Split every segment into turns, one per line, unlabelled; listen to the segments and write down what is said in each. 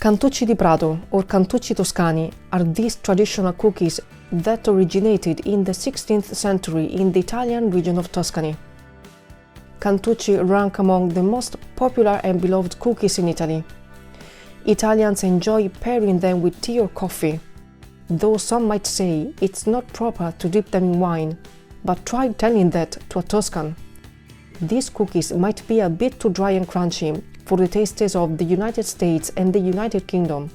Cantucci di Prato or Cantucci Toscani are these traditional cookies that originated in the 16th century in the Italian region of Tuscany. Cantucci rank among the most popular and beloved cookies in Italy. Italians enjoy pairing them with tea or coffee, though some might say it's not proper to dip them in wine, but try telling that to a Tuscan. These cookies might be a bit too dry and crunchy for the tastes of the United States and the United Kingdom.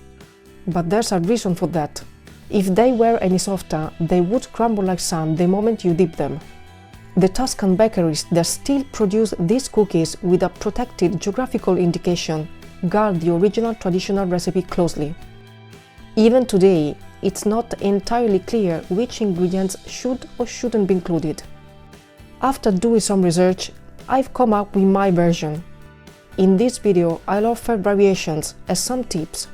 But there's a reason for that. If they were any softer, they would crumble like sand the moment you dip them. The Tuscan bakeries that still produce these cookies with a protected geographical indication guard the original traditional recipe closely. Even today, it's not entirely clear which ingredients should or shouldn't be included. After doing some research, I've come up with my version. In this video, I'll offer variations as some tips,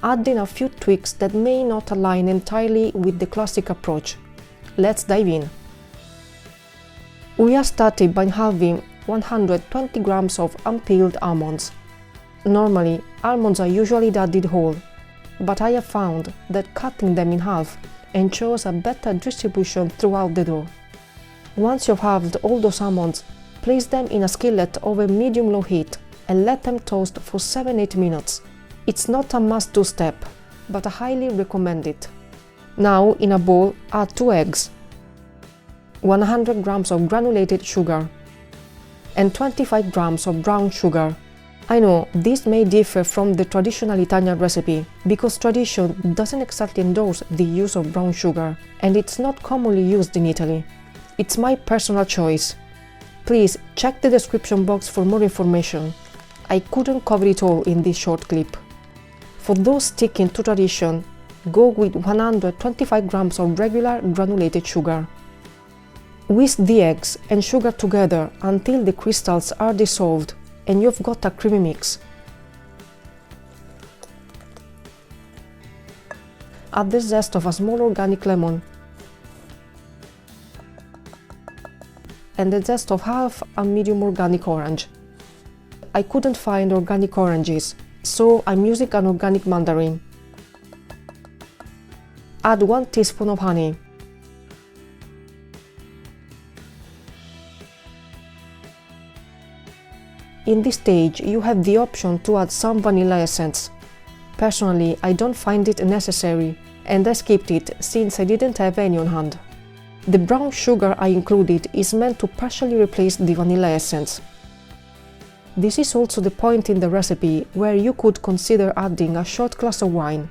adding a few tweaks that may not align entirely with the classic approach. Let's dive in. We are starting by halving 120 grams of unpeeled almonds. Normally, almonds are usually added whole, but I have found that cutting them in half ensures a better distribution throughout the dough. Once you've halved all those almonds, place them in a skillet over medium-low heat and let them toast for 7-8 minutes. It's not a must-do step, but I highly recommend it. Now, in a bowl, add 2 eggs, 100 grams of granulated sugar, and 25 grams of brown sugar. I know this may differ from the traditional Italian recipe because tradition doesn't exactly endorse the use of brown sugar, and it's not commonly used in Italy. It's my personal choice. Please check the description box for more information. I couldn't cover it all in this short clip. For those sticking to tradition, go with 125 grams of regular granulated sugar. Whisk the eggs and sugar together until the crystals are dissolved and you've got a creamy mix. Add the zest of a small organic lemon and the zest of half a medium organic orange. I couldn't find organic oranges, so I'm using an organic mandarin. Add 1 teaspoon of honey. In this stage, you have the option to add some vanilla essence. Personally, I don't find it necessary, and I skipped it since I didn't have any on hand. The brown sugar I included is meant to partially replace the vanilla essence. This is also the point in the recipe where you could consider adding a short glass of wine.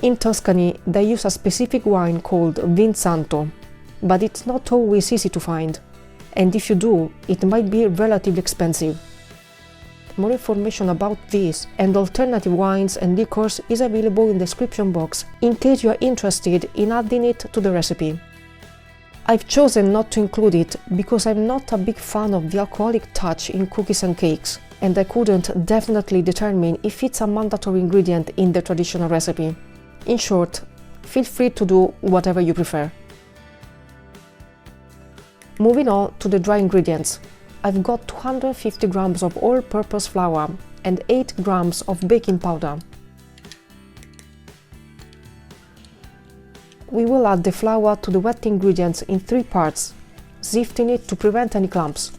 In Tuscany, they use a specific wine called Vin Santo, but it's not always easy to find, and if you do, it might be relatively expensive. More information about this and alternative wines and liquors is available in the description box in case you are interested in adding it to the recipe. I've chosen not to include it because I'm not a big fan of the alcoholic touch in cookies and cakes, and I couldn't definitely determine if it's a mandatory ingredient in the traditional recipe. In short, feel free to do whatever you prefer. Moving on to the dry ingredients. I've got 250 grams of all-purpose flour and 8 grams of baking powder. We will add the flour to the wet ingredients in 3 parts, sifting it to prevent any clumps.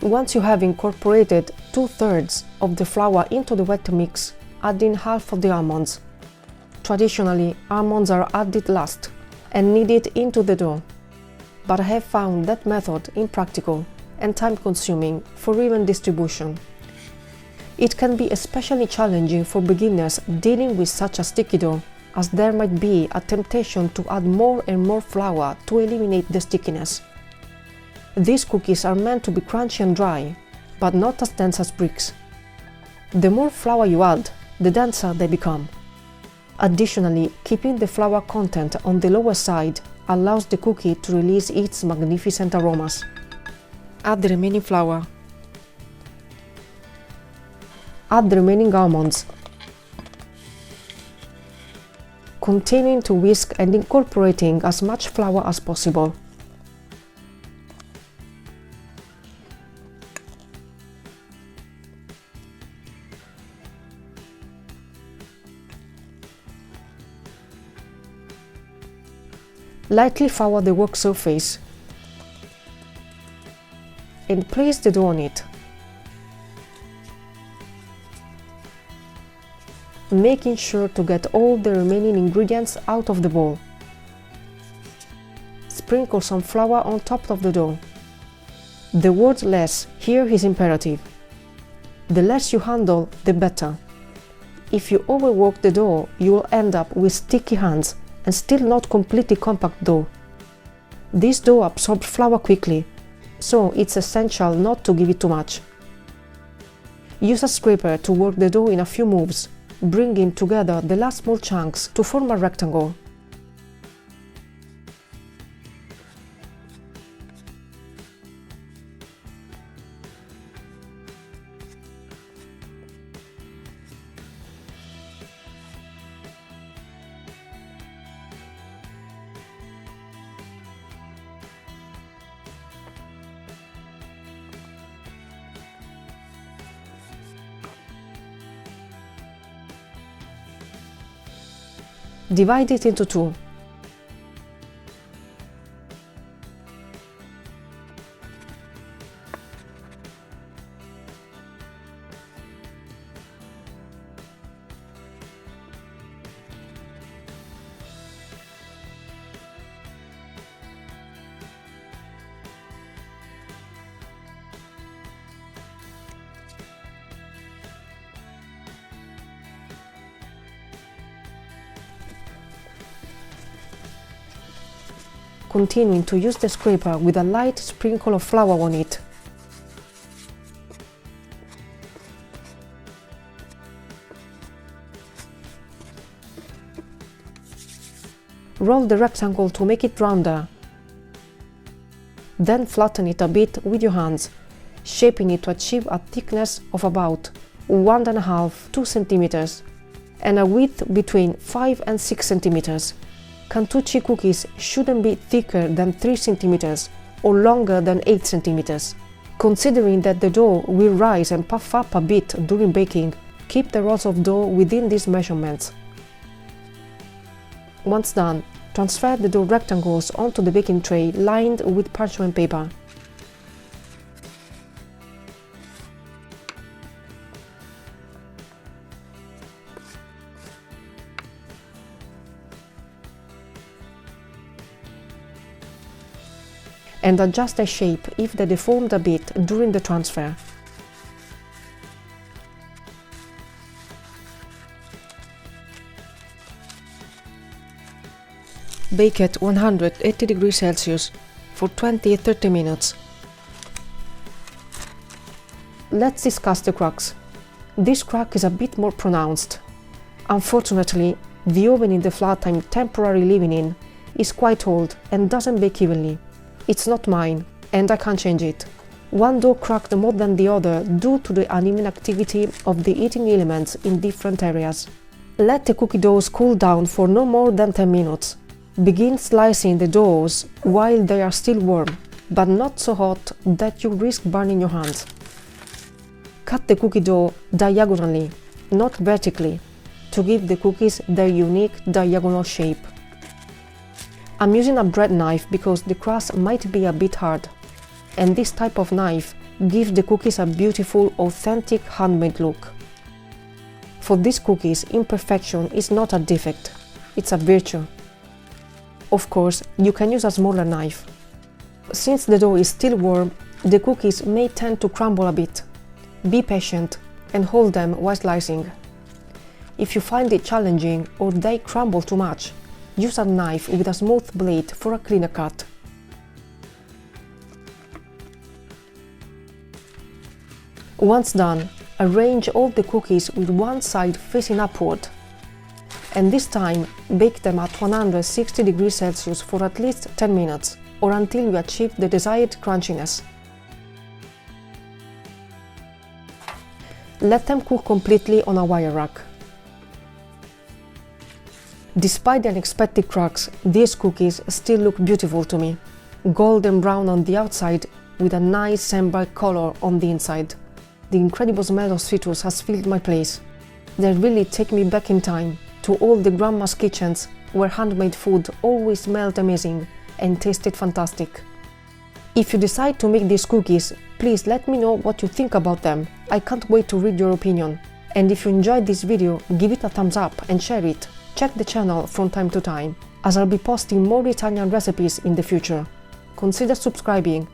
Once you have incorporated 2/3 of the flour into the wet mix, add in half of the almonds. Traditionally, almonds are added last and kneaded into the dough, but I have found that method impractical and time-consuming for even distribution. It can be especially challenging for beginners dealing with such a sticky dough, as there might be a temptation to add more and more flour to eliminate the stickiness. These cookies are meant to be crunchy and dry, but not as dense as bricks. The more flour you add, the denser they become. Additionally, keeping the flour content on the lower side allows the cookie to release its magnificent aromas. Add the remaining flour. Add the remaining almonds. Continuing to whisk and incorporating as much flour as possible. Lightly flour the work surface and place the dough on it, making sure to get all the remaining ingredients out of the bowl. Sprinkle some flour on top of the dough. The word less here is imperative. The less you handle, the better. If you overwork the dough, you will end up with sticky hands and still not completely compact dough. This dough absorbs flour quickly, so it's essential not to give it too much. Use a scraper to work the dough in a few moves, bringing together the last small chunks to form a rectangle. Divide it into two. Continuing to use the scraper with a light sprinkle of flour on it. Roll the rectangle to make it rounder. Then flatten it a bit with your hands, shaping it to achieve a thickness of about 1.5–2 cm and a width between 5 and 6 cm. Cantucci cookies shouldn't be thicker than 3 cm or longer than 8 cm. Considering that the dough will rise and puff up a bit during baking, keep the rolls of dough within these measurements. Once done, transfer the dough rectangles onto the baking tray lined with parchment paper. And adjust the shape if they deformed a bit during the transfer. Bake at 180 degrees Celsius for 20–30 minutes. Let's discuss the cracks. This crack is a bit more pronounced. Unfortunately, the oven in the flat I'm temporarily living in is quite old and doesn't bake evenly. It's not mine, and I can't change it. One dough cracked more than the other due to the uneven activity of the eating elements in different areas. Let the cookie doughs cool down for no more than 10 minutes. Begin slicing the doughs while they are still warm, but not so hot that you risk burning your hands. Cut the cookie dough diagonally, not vertically, to give the cookies their unique diagonal shape. I'm using a bread knife because the crust might be a bit hard, and this type of knife gives the cookies a beautiful, authentic handmade look. For these cookies, imperfection is not a defect, it's a virtue. Of course, you can use a smaller knife. Since the dough is still warm, the cookies may tend to crumble a bit. Be patient and hold them while slicing. If you find it challenging or they crumble too much, use a knife with a smooth blade for a cleaner cut. Once done, arrange all the cookies with one side facing upward. And this time, bake them at 160 degrees Celsius for at least 10 minutes, or until you achieve the desired crunchiness. let them cool completely on a wire rack. Despite the unexpected cracks, these cookies still look beautiful to me. Golden brown on the outside with a nice amber color on the inside. The incredible smell of citrus has filled my place. They really take me back in time to all the grandma's kitchens where handmade food always smelled amazing and tasted fantastic. If you decide to make these cookies, please let me know what you think about them. I can't wait to read your opinion. And if you enjoyed this video, give it a thumbs up and share it. Check the channel from time to time, as I'll be posting more Italian recipes in the future. Consider subscribing,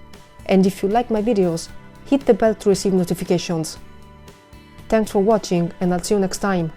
and if you like my videos, hit the bell to receive notifications. Thanks for watching, and I'll see you next time.